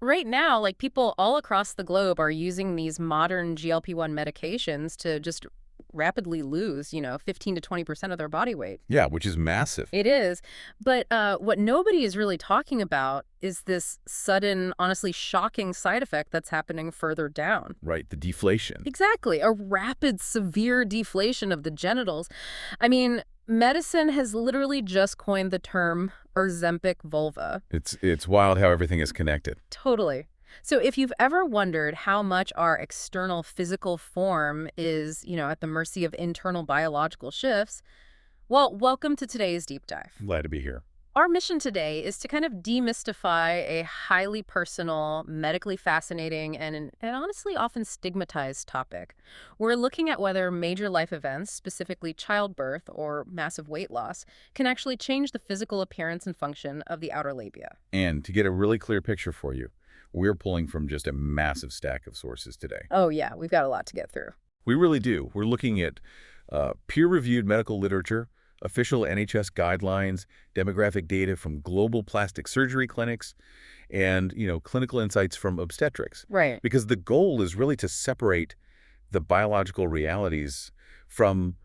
right now, like, people all across the globe are using these modern GLP-1 medications to just rapidly lose, 15 to 20% of their body weight. Yeah, which is massive. It is. But what nobody is really talking about is this sudden, honestly shocking side effect that's happening further down. Right, the deflation. Exactly. A rapid, severe deflation of the genitals. I mean, medicine has literally just coined the term Ozempic vulva. It's wild how everything is connected. Totally. So if you've ever wondered how much our external physical form is, at the mercy of internal biological shifts, well, welcome to today's deep dive. Glad to be here. Our mission today is to kind of demystify a highly personal, medically fascinating, and honestly often stigmatized topic. We're looking at whether major life events, specifically childbirth or massive weight loss, can actually change the physical appearance and function of the outer labia. And to get a really clear picture for you, we're pulling from just a massive stack of sources today. Oh yeah, we've got a lot to get through. We really do. We're looking at peer-reviewed medical literature, official NHS guidelines, demographic data from global plastic surgery clinics, and, clinical insights from obstetrics. Right. Because the goal is really to separate the biological realities from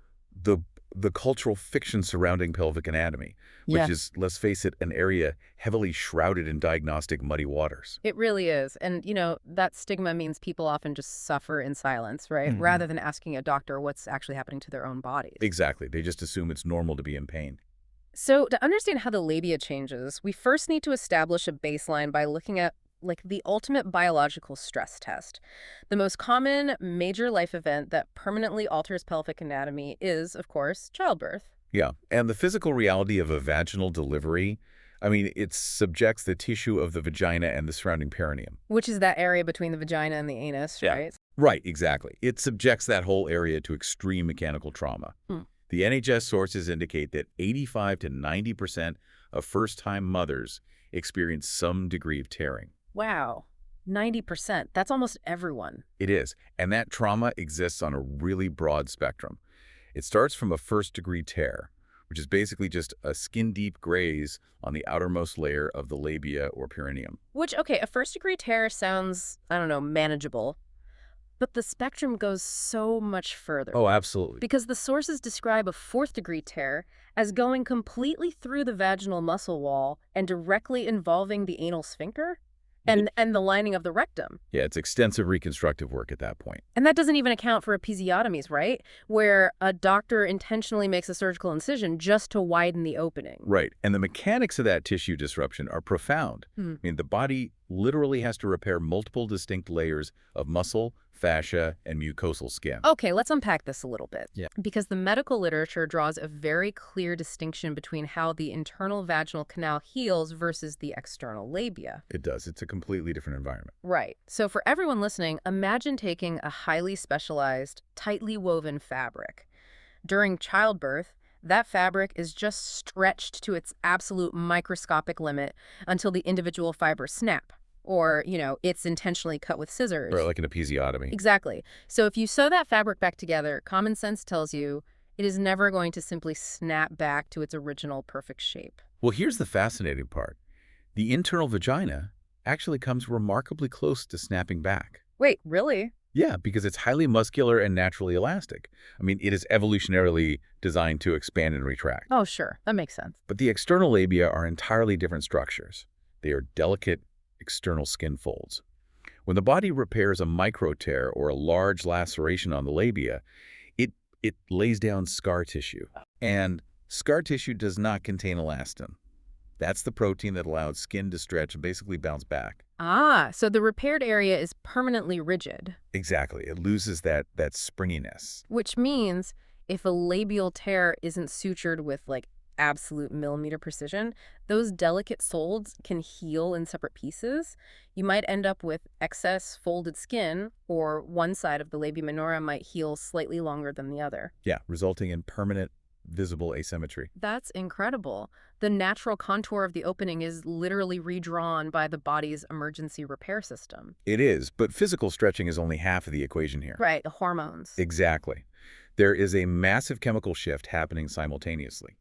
the cultural fiction surrounding pelvic anatomy, which is, let's face it, an area heavily shrouded in diagnostic muddy waters. It really is. And, that stigma means people often just suffer in silence, right? Mm-hmm. Rather than asking a doctor what's actually happening to their own bodies. Exactly. They just assume it's normal to be in pain. So to understand how the labia changes, we first need to establish a baseline by looking at the ultimate biological stress test. The most common major life event that permanently alters pelvic anatomy is, of course, childbirth. Yeah, and the physical reality of a vaginal delivery, it subjects the tissue of the vagina and the surrounding perineum. Which is that area between the vagina and the anus, right? Right, exactly. It subjects that whole area to extreme mechanical trauma. The NHS sources indicate that 85 to 90% of first-time mothers experience some degree of tearing. Wow, 90%. That's almost everyone. It is, and that trauma exists on a really broad spectrum. It starts from a first-degree tear, which is basically just a skin-deep graze on the outermost layer of the labia or perineum. Which, okay, a first-degree tear sounds, manageable. But the spectrum goes so much further. Oh, absolutely. Because the sources describe a fourth-degree tear as going completely through the vaginal muscle wall and directly involving the anal sphincter and the lining of the rectum. Yeah, it's extensive reconstructive work at that point. And that doesn't even account for episiotomies, right? Where a doctor intentionally makes a surgical incision just to widen the opening. Right. And the mechanics of that tissue disruption are profound. The body literally has to repair multiple distinct layers of muscle, fascia, and mucosal skin. Okay, let's unpack this a little bit. Yeah. Because the medical literature draws a very clear distinction between how the internal vaginal canal heals versus the external labia. It does. It's a completely different environment. Right. So for everyone listening, imagine taking a highly specialized, tightly woven fabric. During childbirth, that fabric is just stretched to its absolute microscopic limit until the individual fibers snap. Or, it's intentionally cut with scissors. Or like an episiotomy. Exactly. So if you sew that fabric back together, common sense tells you it is never going to simply snap back to its original perfect shape. Well, here's the fascinating part. The internal vagina actually comes remarkably close to snapping back. Wait, really? Yeah, because it's highly muscular and naturally elastic. It is evolutionarily designed to expand and retract. Oh, sure. That makes sense. But the external labia are entirely different structures. They are delicate external skin folds. When the body repairs a micro tear or a large laceration on the labia, it lays down scar tissue. And scar tissue does not contain elastin. That's the protein that allows skin to stretch and basically bounce back. Ah, so the repaired area is permanently rigid. Exactly. It loses that springiness. Which means if a labial tear isn't sutured with absolute millimeter precision, those delicate folds can heal in separate pieces. You might end up with excess folded skin, or one side of the labia minora might heal slightly longer than the other. Yeah, resulting in permanent visible asymmetry. That's incredible. The natural contour of the opening is literally redrawn by the body's emergency repair system. It is, but physical stretching is only half of the equation here. Right, the hormones. Exactly. There is a massive chemical shift happening simultaneously.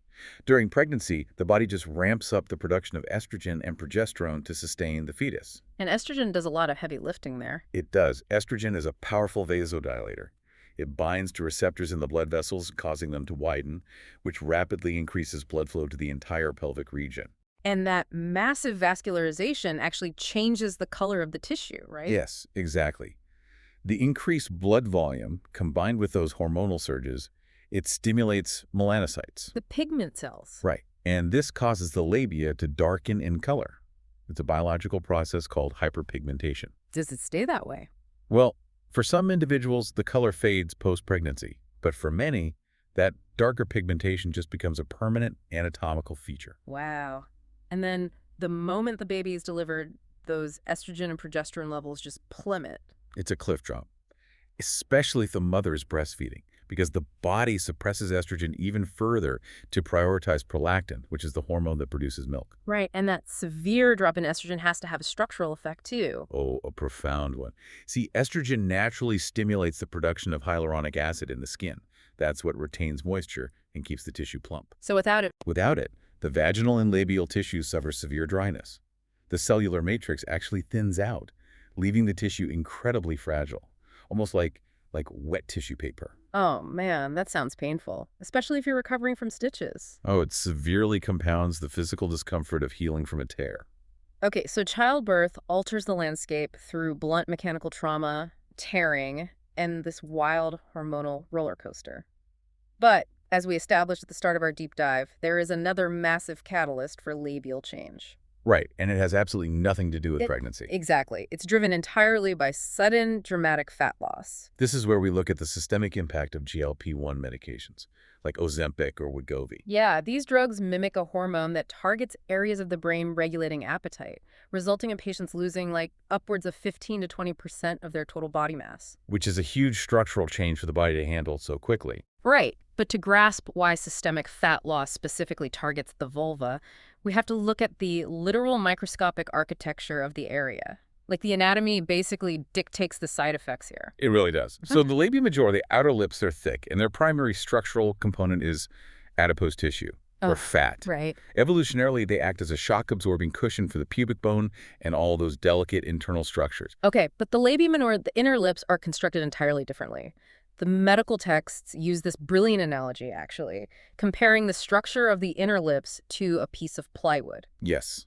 During pregnancy, the body just ramps up the production of estrogen and progesterone to sustain the fetus. And estrogen does a lot of heavy lifting there. It does. Estrogen is a powerful vasodilator. It binds to receptors in the blood vessels, causing them to widen, which rapidly increases blood flow to the entire pelvic region. And that massive vascularization actually changes the color of the tissue, right? Yes, exactly. The increased blood volume, combined with those hormonal surges, it stimulates melanocytes. The pigment cells. Right. And this causes the labia to darken in color. It's a biological process called hyperpigmentation. Does it stay that way? Well, for some individuals, the color fades post-pregnancy, but for many, that darker pigmentation just becomes a permanent anatomical feature. Wow. And then the moment the baby is delivered, those estrogen and progesterone levels just plummet. It's a cliff drop, especially if the mother is breastfeeding, because the body suppresses estrogen even further to prioritize prolactin, which is the hormone that produces milk. Right, and that severe drop in estrogen has to have a structural effect too. Oh, a profound one. See, estrogen naturally stimulates the production of hyaluronic acid in the skin. That's what retains moisture and keeps the tissue plump. So without it, The vaginal and labial tissues suffer severe dryness. The cellular matrix actually thins out, leaving the tissue incredibly fragile, almost like wet tissue paper. oh man, that sounds painful, especially if you're recovering from stitches. Oh, it severely compounds the physical discomfort of healing from a tear. Okay, so childbirth alters the landscape through blunt mechanical trauma, tearing, and this wild hormonal roller coaster. But as we established at the start of our deep dive, there is another massive catalyst for labial change. Right, and it has absolutely nothing to do with pregnancy. Exactly. It's driven entirely by sudden, dramatic fat loss. This is where we look at the systemic impact of GLP-1 medications, like Ozempic or Wegovy. Yeah, these drugs mimic a hormone that targets areas of the brain regulating appetite, resulting in patients losing like upwards of 15 to 20% of their total body mass. Which is a huge structural change for the body to handle so quickly. Right, but to grasp why systemic fat loss specifically targets the vulva, we have to look at the literal microscopic architecture of the area. Like the anatomy basically dictates the side effects here. It really does. So the labia majora, the outer lips are thick, and their primary structural component is adipose tissue, or fat. Right. Evolutionarily, they act as a shock-absorbing cushion for the pubic bone and all those delicate internal structures. Okay, but the labia minora, the inner lips, are constructed entirely differently. The medical texts use this brilliant analogy, actually, comparing the structure of the inner lips to a piece of plywood. Yes.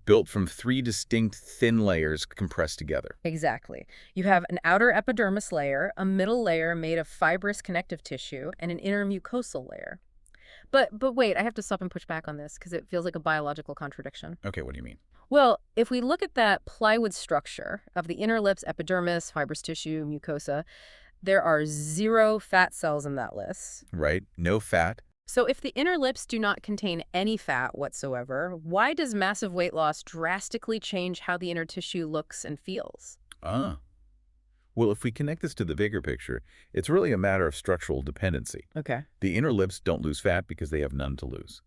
Built from 3 distinct thin layers compressed together. Exactly. You have an outer epidermis layer, a middle layer made of fibrous connective tissue, and an inner mucosal layer. But wait, I have to stop and push back on this because it feels like a biological contradiction. Okay, what do you mean? Well, if we look at that plywood structure of the inner lips, epidermis, fibrous tissue, mucosa, there are 0 fat cells in that list. Right? No fat. So if the inner lips do not contain any fat whatsoever, why does massive weight loss drastically change how the inner tissue looks and feels? Well, if we connect this to the bigger picture, it's really a matter of structural dependency. Okay. The inner lips don't lose fat because they have none to lose.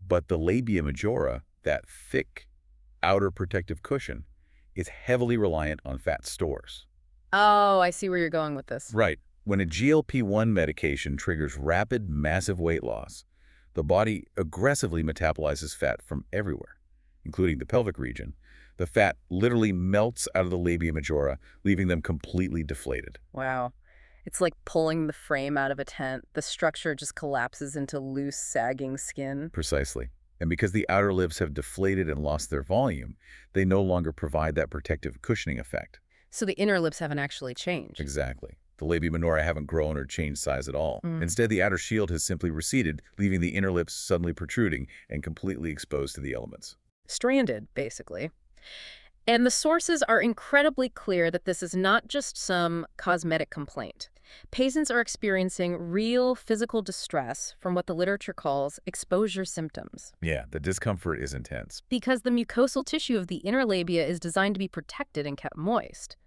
But the labia majora, that thick outer protective cushion, is heavily reliant on fat stores. Oh, I see where you're going with this. Right. When a GLP-1 medication triggers rapid, massive weight loss, the body aggressively metabolizes fat from everywhere, including the pelvic region. The fat literally melts out of the labia majora, leaving them completely deflated. Wow. It's like pulling the frame out of a tent. The structure just collapses into loose, sagging skin. Precisely. And because the outer lips have deflated and lost their volume, they no longer provide that protective cushioning effect. So the inner lips haven't actually changed. Exactly. The labia minora haven't grown or changed size at all. Instead, the outer shield has simply receded, leaving the inner lips suddenly protruding and completely exposed to the elements. Stranded, basically. And the sources are incredibly clear that this is not just some cosmetic complaint. Patients are experiencing real physical distress from what the literature calls exposure symptoms. Yeah, the discomfort is intense. Because the mucosal tissue of the inner labia is designed to be protected and kept moist.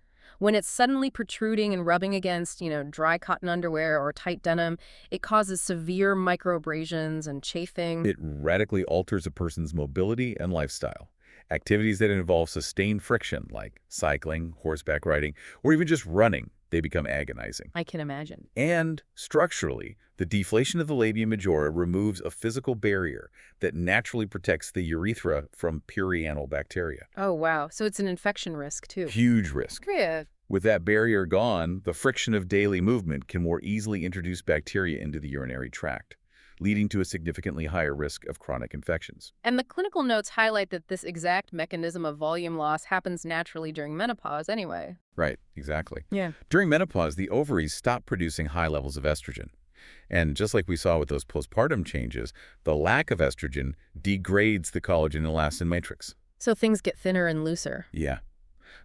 When it's suddenly protruding and rubbing against, dry cotton underwear or tight denim, it causes severe microabrasions and chafing. It radically alters a person's mobility and lifestyle. Activities that involve sustained friction, like cycling, horseback riding, or even just running, they become agonizing. I can imagine. And structurally, the deflation of the labia majora removes a physical barrier that naturally protects the urethra from perianal bacteria. Oh, wow. So it's an infection risk, too. Huge risk. Yeah. With that barrier gone, the friction of daily movement can more easily introduce bacteria into the urinary tract, leading to a significantly higher risk of chronic infections. And the clinical notes highlight that this exact mechanism of volume loss happens naturally during menopause anyway. Right, exactly. Yeah. During menopause, the ovaries stop producing high levels of estrogen. And just like we saw with those postpartum changes, the lack of estrogen degrades the collagen and elastin matrix. So things get thinner and looser. Yeah.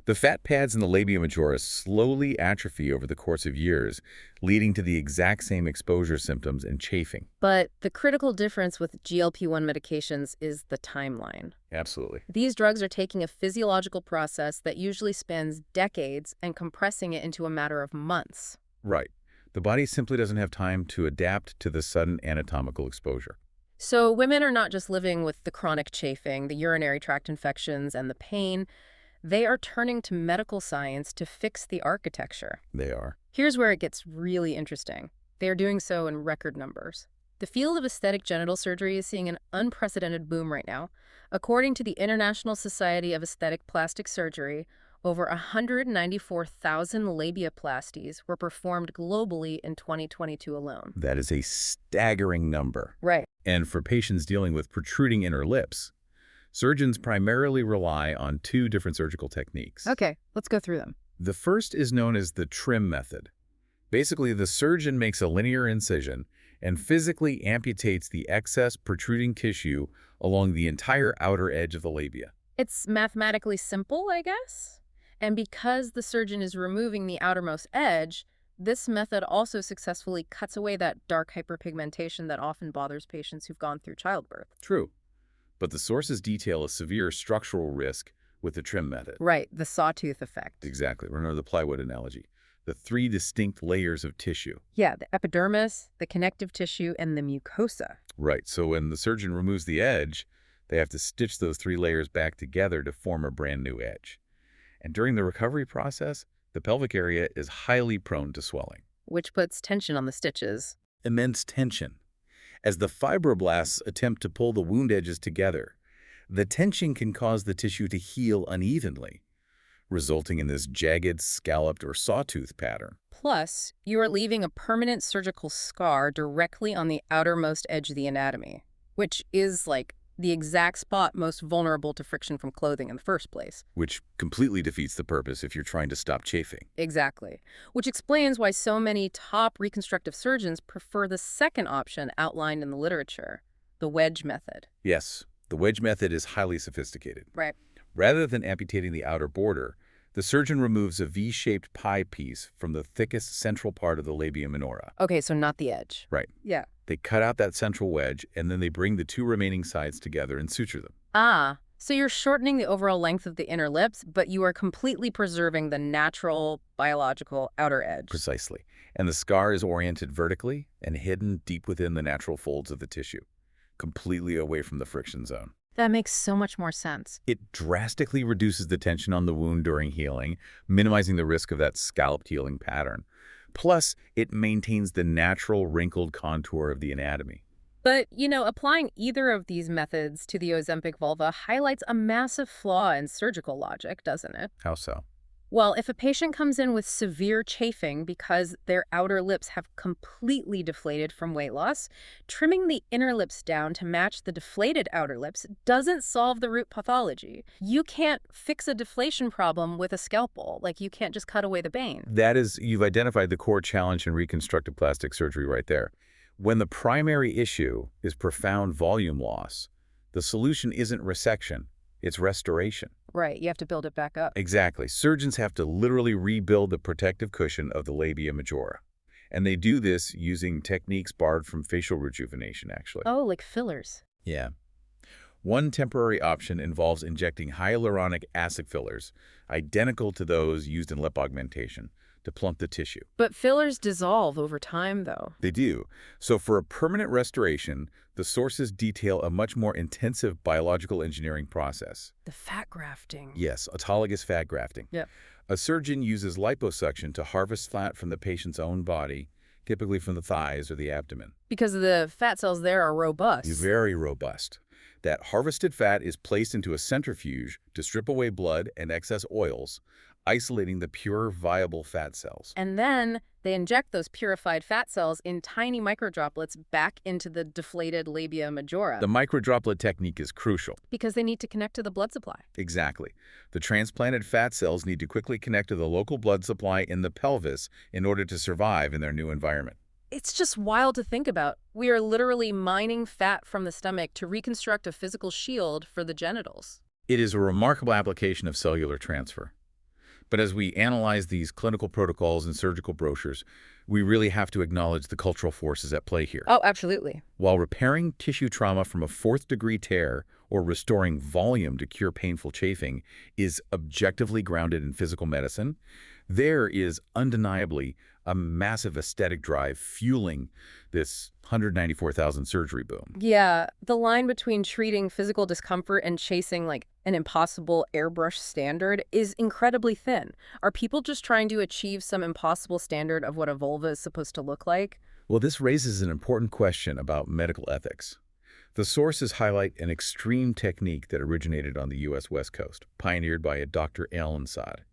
The fat pads in the labia majora slowly atrophy over the course of years, leading to the exact same exposure symptoms and chafing. But the critical difference with GLP-1 medications is the timeline. Absolutely. These drugs are taking a physiological process that usually spans decades and compressing it into a matter of months. Right. The body simply doesn't have time to adapt to the sudden anatomical exposure. So women are not just living with the chronic chafing, the urinary tract infections, and the pain. They are turning to medical science to fix the architecture. They are. Here's where it gets really interesting. They are doing so in record numbers. The field of aesthetic genital surgery is seeing an unprecedented boom right now. According to the International Society of Aesthetic Plastic Surgery, over 194,000 labiaplasties were performed globally in 2022 alone. That is a staggering number. Right. And for patients dealing with protruding inner lips, surgeons primarily rely on two different surgical techniques. Okay, let's go through them. The first is known as the trim method. Basically, the surgeon makes a linear incision and physically amputates the excess protruding tissue along the entire outer edge of the labia. It's mathematically simple, I guess. And because the surgeon is removing the outermost edge, this method also successfully cuts away that dark hyperpigmentation that often bothers patients who've gone through childbirth. True. But the sources detail a severe structural risk with the trim method. Right, the sawtooth effect. Exactly. Remember the plywood analogy. The three distinct layers of tissue. Yeah, the epidermis, the connective tissue, and the mucosa. Right. So when the surgeon removes the edge, they have to stitch those three layers back together to form a brand new edge. And during the recovery process, the pelvic area is highly prone to swelling. Which puts tension on the stitches. Immense tension. As the fibroblasts attempt to pull the wound edges together, the tension can cause the tissue to heal unevenly, resulting in this jagged, scalloped, or sawtooth pattern. Plus, you are leaving a permanent surgical scar directly on the outermost edge of the anatomy, which is like the exact spot most vulnerable to friction from clothing in the first place. Which completely defeats the purpose if you're trying to stop chafing. Exactly. Which explains why so many top reconstructive surgeons prefer the second option outlined in the literature, the wedge method. Yes, the wedge method is highly sophisticated. Right. Rather than amputating the outer border, the surgeon removes a V-shaped pie piece from the thickest central part of the labia minora. Okay, so not the edge. Right. Yeah. They cut out that central wedge, and then they bring the two remaining sides together and suture them. Ah, so you're shortening the overall length of the inner lips, but you are completely preserving the natural, biological outer edge. Precisely. And the scar is oriented vertically and hidden deep within the natural folds of the tissue, completely away from the friction zone. That makes so much more sense. It drastically reduces the tension on the wound during healing, minimizing the risk of that scalloped healing pattern. Plus, it maintains the natural wrinkled contour of the anatomy. But, applying either of these methods to the Ozempic vulva highlights a massive flaw in surgical logic, doesn't it? How so? Well, if a patient comes in with severe chafing because their outer lips have completely deflated from weight loss, trimming the inner lips down to match the deflated outer lips doesn't solve the root pathology. You can't fix a deflation problem with a scalpel. Like, you can't just cut away the bane. You've identified the core challenge in reconstructive plastic surgery right there. When the primary issue is profound volume loss, the solution isn't resection, it's restoration. Right, you have to build it back up. Exactly. Surgeons have to literally rebuild the protective cushion of the labia majora. And they do this using techniques borrowed from facial rejuvenation, actually. Oh, like fillers. Yeah. One temporary option involves injecting hyaluronic acid fillers, identical to those used in lip augmentation, to plump the tissue. But fillers dissolve over time, though. They do. So for a permanent restoration, the sources detail a much more intensive biological engineering process. The fat grafting. Yes, autologous fat grafting. Yep. A surgeon uses liposuction to harvest fat from the patient's own body, typically from the thighs or the abdomen. Because the fat cells there are robust. Very robust. That harvested fat is placed into a centrifuge to strip away blood and excess oils, isolating the pure, viable fat cells. And then they inject those purified fat cells in tiny microdroplets back into the deflated labia majora. The microdroplet technique is crucial. Because they need to connect to the blood supply. Exactly. The transplanted fat cells need to quickly connect to the local blood supply in the pelvis in order to survive in their new environment. It's just wild to think about. We are literally mining fat from the stomach to reconstruct a physical shield for the genitals. It is a remarkable application of cellular transfer. But as we analyze these clinical protocols and surgical brochures, we really have to acknowledge the cultural forces at play here. Oh, absolutely. While repairing tissue trauma from a fourth-degree tear or restoring volume to cure painful chafing is objectively grounded in physical medicine, there is undeniably a massive aesthetic drive fueling this 194,000 surgery boom. Yeah, the line between treating physical discomfort and chasing like an impossible airbrush standard is incredibly thin. Are people just trying to achieve some impossible standard of what a vulva is supposed to look like? Well, this raises an important question about medical ethics. The sources highlight an extreme technique that originated on the U.S. West Coast, pioneered by a Dr. Alan Saad.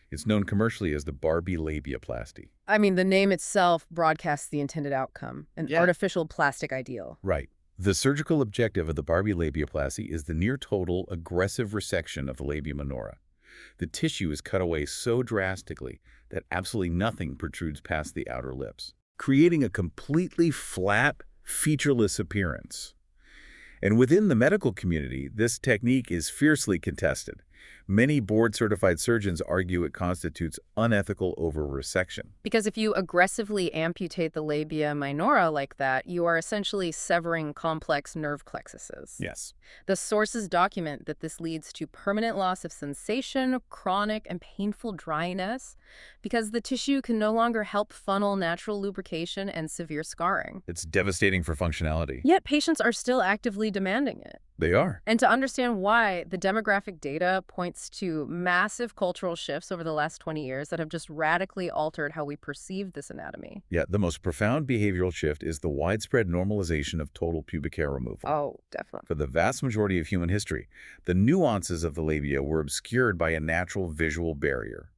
It's known commercially as the Barbie labiaplasty. I mean, the name itself broadcasts the intended outcome, an artificial plastic ideal. Right. The surgical objective of the Barbie labiaplasty is the near-total aggressive resection of the labia minora. The tissue is cut away so drastically that absolutely nothing protrudes past the outer lips, creating a completely flat, featureless appearance. And within the medical community, this technique is fiercely contested. Many board-certified surgeons argue it constitutes unethical over-resection. Because if you aggressively amputate the labia minora like that, you are essentially severing complex nerve plexuses. Yes. The sources document that this leads to permanent loss of sensation, chronic and painful dryness, because the tissue can no longer help funnel natural lubrication and severe scarring. It's devastating for functionality. Yet patients are still actively demanding it. They are. And to understand why, the demographic data points to massive cultural shifts over the last 20 years that have just radically altered how we perceive this anatomy. Yeah, the most profound behavioral shift is the widespread normalization of total pubic hair removal. Oh, definitely. For the vast majority of human history, the nuances of the labia were obscured by a natural visual barrier.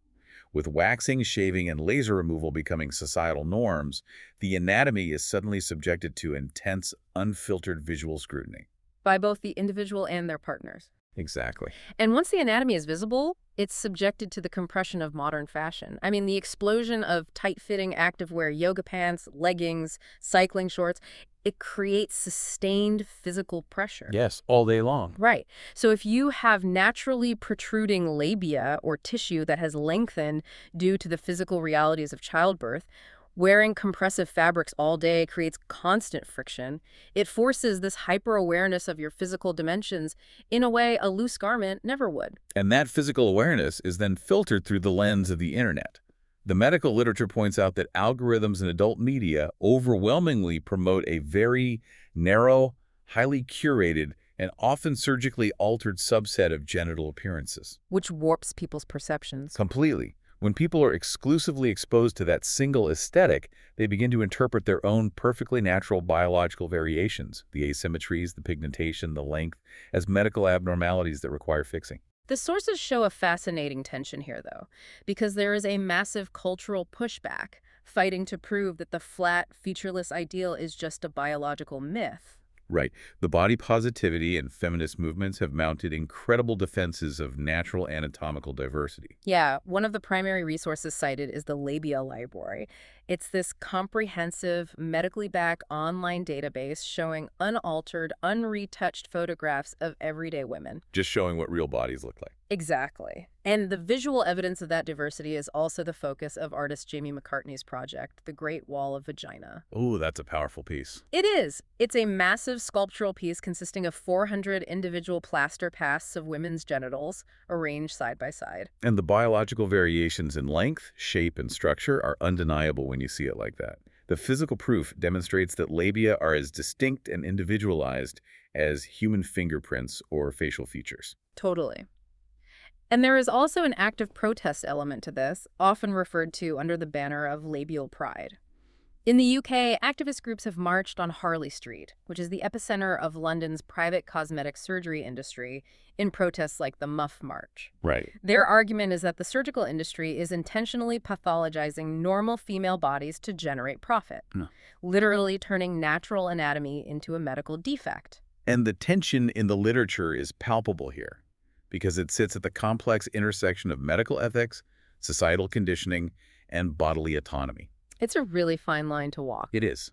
With waxing, shaving, and laser removal becoming societal norms, the anatomy is suddenly subjected to intense, unfiltered visual scrutiny. By both the individual and their partners. Exactly. And once the anatomy is visible, it's subjected to the compression of modern fashion. I mean, the explosion of tight-fitting activewear, yoga pants, leggings, cycling shorts, it creates sustained physical pressure. Yes, all day long. Right. So if you have naturally protruding labia or tissue that has lengthened due to the physical realities of childbirth, wearing compressive fabrics all day creates constant friction. It forces this hyper-awareness of your physical dimensions in a way a loose garment never would. And that physical awareness is then filtered through the lens of the internet. The medical literature points out that algorithms in adult media overwhelmingly promote a very narrow, highly curated, and often surgically altered subset of genital appearances. Which warps people's perceptions. Completely. When people are exclusively exposed to that single aesthetic, they begin to interpret their own perfectly natural biological variations, the asymmetries, the pigmentation, the length, as medical abnormalities that require fixing. The sources show a fascinating tension here, though, because there is a massive cultural pushback fighting to prove that the flat, featureless ideal is just a biological myth. Right. The body positivity and feminist movements have mounted incredible defenses of natural anatomical diversity. Yeah, one of the primary resources cited is the Labial Library. It's this comprehensive, medically backed online database showing unaltered, unretouched photographs of everyday women. Just showing what real bodies look like. Exactly. And the visual evidence of that diversity is also the focus of artist Jamie McCartney's project, The Great Wall of Vagina. Oh, that's a powerful piece. It is. It's a massive sculptural piece consisting of 400 individual plaster casts of women's genitals arranged side by side. And the biological variations in length, shape, and structure are undeniable when you see it like that. The physical proof demonstrates that labia are as distinct and individualized as human fingerprints or facial features. Totally. And there is also an active protest element to this, often referred to under the banner of labial pride. In the UK, activist groups have marched on Harley Street, which is the epicenter of London's private cosmetic surgery industry, in protests like the Muff March. Right. Their argument is that the surgical industry is intentionally pathologizing normal female bodies to generate profit, No. literally turning natural anatomy into a medical defect. And the tension in the literature is palpable here because it sits at the complex intersection of medical ethics, societal conditioning, and bodily autonomy. It's a really fine line to walk. It is.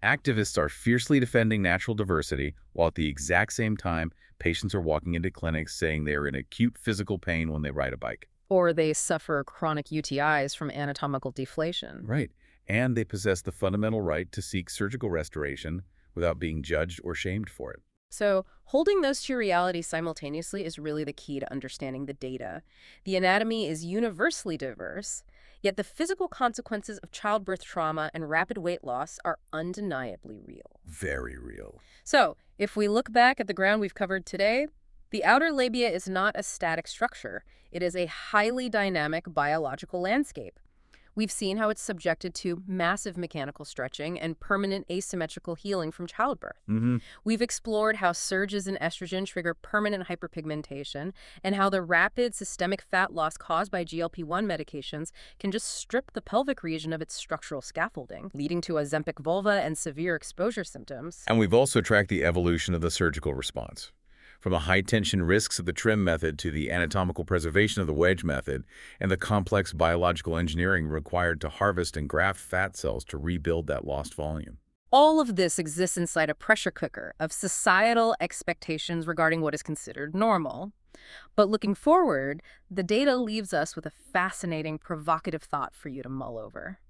Activists are fiercely defending natural diversity, while at the exact same time, patients are walking into clinics saying they are in acute physical pain when they ride a bike. Or they suffer chronic UTIs from anatomical deflation. Right. And they possess the fundamental right to seek surgical restoration without being judged or shamed for it. So, holding those two realities simultaneously is really the key to understanding the data. The anatomy is universally diverse, yet the physical consequences of childbirth trauma and rapid weight loss are undeniably real. Very real. So, if we look back at the ground we've covered today, the outer labia is not a static structure. It is a highly dynamic biological landscape. We've seen how it's subjected to massive mechanical stretching and permanent asymmetrical healing from childbirth. Mm-hmm. We've explored how surges in estrogen trigger permanent hyperpigmentation and how the rapid systemic fat loss caused by GLP-1 medications can just strip the pelvic region of its structural scaffolding, leading to Ozempic vulva and severe exposure symptoms. And we've also tracked the evolution of the surgical response. From the high-tension risks of the trim method to the anatomical preservation of the wedge method and the complex biological engineering required to harvest and graft fat cells to rebuild that lost volume. All of this exists inside a pressure cooker of societal expectations regarding what is considered normal. But looking forward, the data leaves us with a fascinating, provocative thought for you to mull over.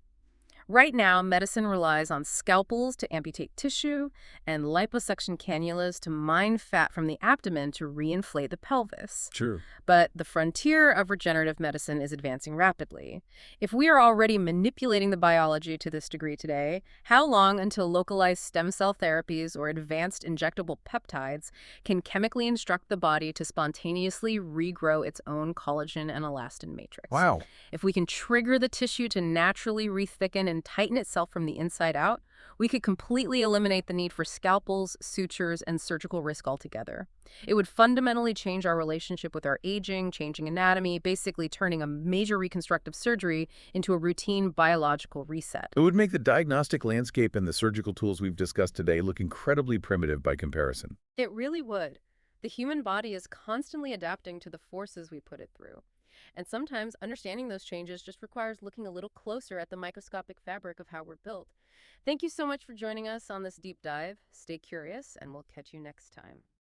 Right now, medicine relies on scalpels to amputate tissue and liposuction cannulas to mine fat from the abdomen to reinflate the pelvis. True. But the frontier of regenerative medicine is advancing rapidly. If we are already manipulating the biology to this degree today, how long until localized stem cell therapies or advanced injectable peptides can chemically instruct the body to spontaneously regrow its own collagen and elastin matrix? Wow. If we can trigger the tissue to naturally rethicken and tighten itself from the inside out, we could completely eliminate the need for scalpels, sutures, and surgical risk altogether. It would fundamentally change our relationship with our aging, changing anatomy, basically turning a major reconstructive surgery into a routine biological reset. It would make the diagnostic landscape and the surgical tools we've discussed today look incredibly primitive by comparison. It really would. The human body is constantly adapting to the forces we put it through. And sometimes understanding those changes just requires looking a little closer at the microscopic fabric of how we're built. Thank you so much for joining us on this deep dive. Stay curious, and we'll catch you next time.